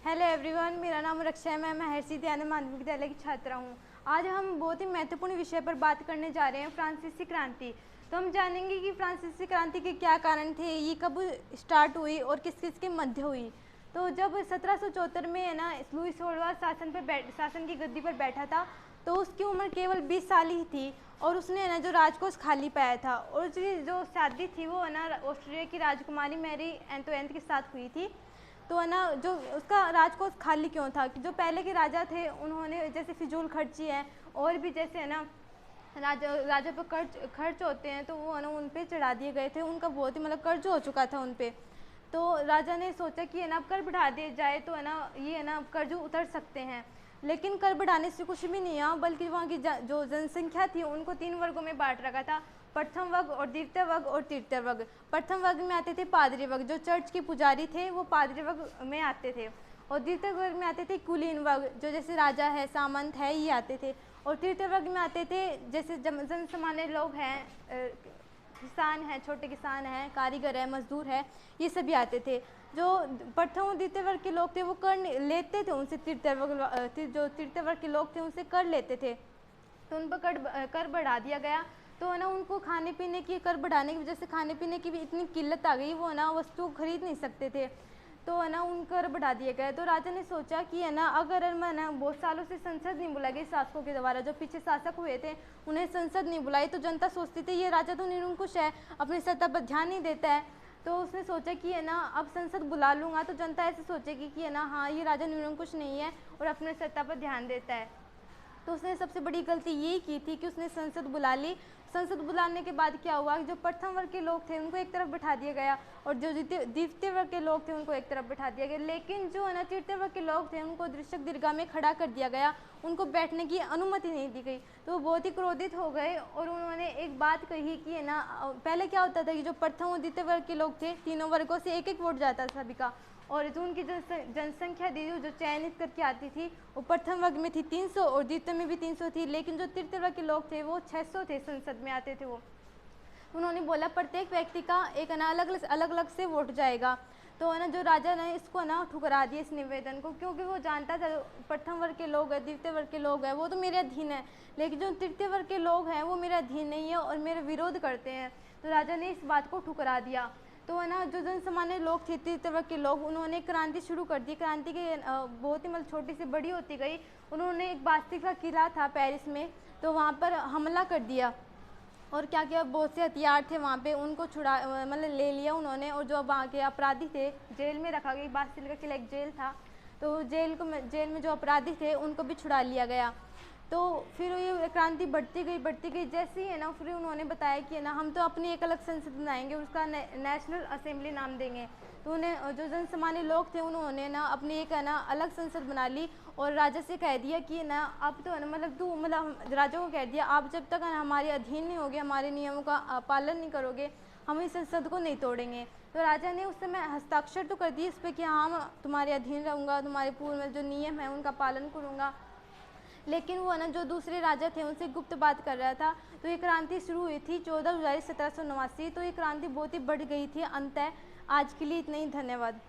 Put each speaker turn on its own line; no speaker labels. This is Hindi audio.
हेलो एवरीवन, मेरा नाम रक्षा है। मैं महर्षि दयानंद माध्यमिक विद्यालय की छात्रा हूँ। आज हम बहुत ही महत्वपूर्ण विषय पर बात करने जा रहे हैं, फ्रांसीसी क्रांति। तो हम जानेंगे कि फ्रांसीसी क्रांति के क्या कारण थे, ये कब स्टार्ट हुई और किस किस के मध्य हुई। तो जब 1774 में है ना लुई 16वां शासन की गद्दी पर बैठा था, तो उसकी उम्र केवल 20 साल ही थी और उसने है ना जो राजकोष खाली पाया था। और उसकी जो शादी थी वो है ना ऑस्ट्रिया की राजकुमारी मैरी एंटोइनेट के साथ हुई थी। तो है ना जो उसका राजकोष खाली क्यों था कि जो पहले के राजा थे उन्होंने जैसे फिजूल खर्ची है और भी जैसे है ना राजा पर खर्च होते हैं, तो वो है ना उन पे चढ़ा दिए गए थे। उनका बहुत ही मतलब कर्ज हो चुका था उन पे। तो राजा ने सोचा कि है ना अब कर बढ़ा दिया जाए तो है ना ये है ना कर्ज उतर सकते हैं। लेकिन कर बढ़ाने से कुछ भी नहीं हुआ, बल्कि वहाँ की जो जनसंख्या थी उनको 3 वर्गों में बांट रखा था, प्रथम वर्ग और द्वितीय वर्ग और तृतीय वर्ग। प्रथम वर्ग में आते थे पादरी वर्ग, जो चर्च के पुजारी थे वो पादरी वर्ग में आते थे। और द्वितीय वर्ग में आते थे कुलीन वर्ग, जो जैसे राजा है, सामंत है, ये आते थे। और तृतीय वर्ग में आते थे जैसे जन सामान्य लोग हैं, किसान हैं, छोटे किसान हैं, कारीगर है, मजदूर है, ये सभी आते थे। जो प्रथम और द्वितीय वर्ग के लोग थे वो कर लेते थे उनसे, जो तृतीय वर्ग के लोग थे उनसे कर लेते थे, तो उन पर कर बढ़ा दिया गया। तो है ना उनको खाने पीने की, कर बढ़ाने की वजह से खाने पीने की भी इतनी किल्लत आ गई, वो है ना वस्तु खरीद नहीं सकते थे, तो है ना उन कर बढ़ा दिए गए। तो राजा ने सोचा कि है ना अगर मैं ना बहुत सालों से संसद नहीं बुलाई गई शासकों के द्वारा, जो पीछे शासक हुए थे उन्हें संसद नहीं बुलाई, तो जनता सोचती थी ये राजा तो निरंकुश है, अपनी सत्ता पर ध्यान नहीं देता है। तो उसने सोचा कि है ना अब संसद बुला लूँगा तो जनता ऐसे सोचेगी कि है ना हाँ ये राजा निरंकुश नहीं है और अपने सत्ता पर ध्यान देता है। तो उसने सबसे बड़ी गलती यही की थी कि उसने संसद बुला ली। संसद बुलाने के बाद क्या हुआ कि जो प्रथम वर्ग के लोग थे उनको एक तरफ बिठा दिया गया और जो द्वितीय वर्ग के लोग थे उनको एक तरफ बिठा दिया गया। लेकिन जो है ना तृतीय वर्ग के लोग थे उनको दृश्यक दीर्घा में खड़ा कर दिया गया, उनको बैठने की अनुमति नहीं दी गई। तो वो बहुत ही क्रोधित हो गए और उन्होंने एक बात कही कि है ना पहले क्या होता था कि जो प्रथम और द्वितीय वर्ग के लोग थे, तीनों वर्गों से एक एक वोट जाता था सभी का, और जो उनकी जनसंख्या दी जो चयनित करके आती थी वो प्रथम वर्ग में थी 300 और द्वितीय में भी 300 थी। लेकिन जो तृतीय वर्ग के लोग थे वो 600 थे, संसद में आते थे वो। उन्होंने बोला प्रत्येक व्यक्ति का एक ना अलग अलग से वोट जाएगा। तो है ना जो राजा ने इसको ना ठुकरा दिया इस निवेदन को, क्योंकि वो जानता था प्रथम वर्ग के लोग हैं, द्वितीय वर्ग के लोग हैं, वो तो मेरे अधीन है, लेकिन जो तृतीय वर्ग के लोग हैं वो मेरे अधीन नहीं है और मेरा विरोध करते हैं। तो राजा ने इस बात को ठुकरा दिया। तो है ना जो जन सामान्य लोग थे, तृतीय वर्ग के लोग, उन्होंने क्रांति शुरू कर दी। क्रांति के बहुत ही मतलब छोटी से बड़ी होती गई। उन्होंने एक बास्तिल का किला था पेरिस में, तो वहाँ पर हमला कर दिया और क्या किया, बहुत से हथियार थे वहाँ पे, उनको छुड़ा मतलब ले लिया उन्होंने। और जो वहाँ के अपराधी थे जेल में रखा गया, बास्तिल का किला एक जेल था, तो जेल में जो अपराधी थे उनको भी छुड़ा लिया गया। तो फिर ये क्रांति बढ़ती गई। जैसे ही है ना फिर उन्होंने बताया कि है ना हम तो अपनी एक अलग संसद बनाएंगे, उसका नेशनल असेंबली नाम देंगे। तो उन्हें जो जन सामान्य लोग थे उन्होंने ना अपनी एक है ना अलग संसद बना ली और राजा से कह दिया कि ना अब तो है ना मतलब तू मतलब राजा को कह दिया आप जब तक हमारे अधीन नहीं होगे, हमारे नियमों का पालन नहीं करोगे, हम इस संसद को नहीं तोड़ेंगे। तो राजा ने उस समय हस्ताक्षर तो कर दिए इस पर कि हाँ मैं तुम्हारे अधीन रहूँगा, तुम्हारे पूर्व जो नियम है उनका पालन करूँगा। लेकिन वो ना जो दूसरे राजा थे उनसे गुप्त बात कर रहा था। तो ये क्रांति शुरू हुई थी 14 जुलाई 1789। तो ये क्रांति बहुत ही बढ़ गई थी। अंत है आज के लिए इतना ही, धन्यवाद।